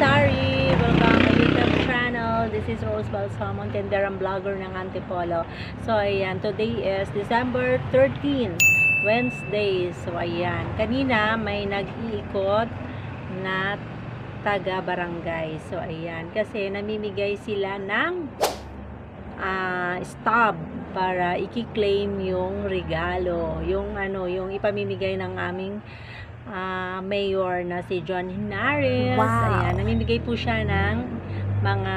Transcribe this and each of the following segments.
kasari! Welcome to YouTube channel. This is Rose Balsamon, tenderang vlogger ng Antipolo. So, ayan. Today is December 13, Wednesday. So, ayan. Kanina, may nag-iikot na taga-barangay. So, ayan. Kasi namimigay sila ng stub para i-claim yung regalo. Yung ipamimigay ng aming mayor na si John Hinares. Wow. Ayan, namimigay po siya ng mga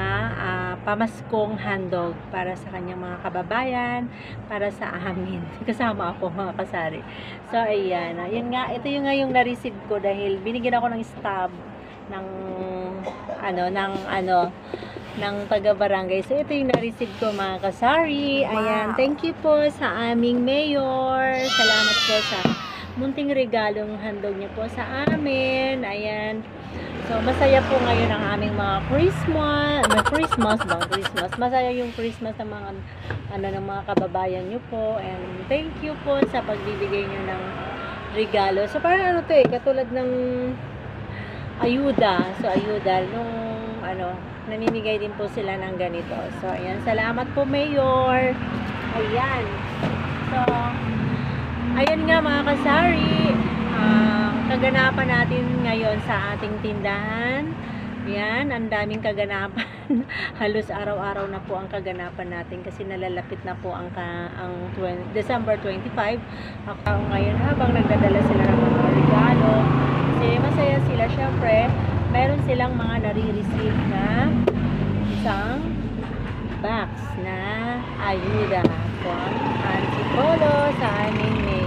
pamaskong handog para sa kanyang mga kababayan, para sa amin. Kasama ako, mga kasari. So, ayan. Ayan nga, ito yung ngayong na-receive ko dahil binigyan ako ng stub ng taga-barangay. So, ito yung na-receive ko, mga kasari. Ayan, thank you po sa aming mayor. Salamat po sa munting regalong handog niyo po sa amin. Ayan. So, masaya po ngayon ang aming mga Christmas. Masaya yung Christmas ng mga ng mga kababayan niyo po. And thank you po sa pagbibigay niyo ng regalo. So, parang katulad ng ayuda. So, ayuda nung namimigay din po sila ng ganito. So, ayan. Salamat po, Mayor. Ayan. So, ayan nga, mga kasari, kaganapan natin ngayon sa ating tindahan. Yan, ang daming kaganapan. Halos araw-araw na po ang kaganapan natin kasi nalalapit na po ang December 25. Ako ngayon habang nagdadala sila ng mga regalo. Kasi masaya sila, syempre. Meron silang mga nare-receive na isang box na ayuda from Antipolo sa aming mayor.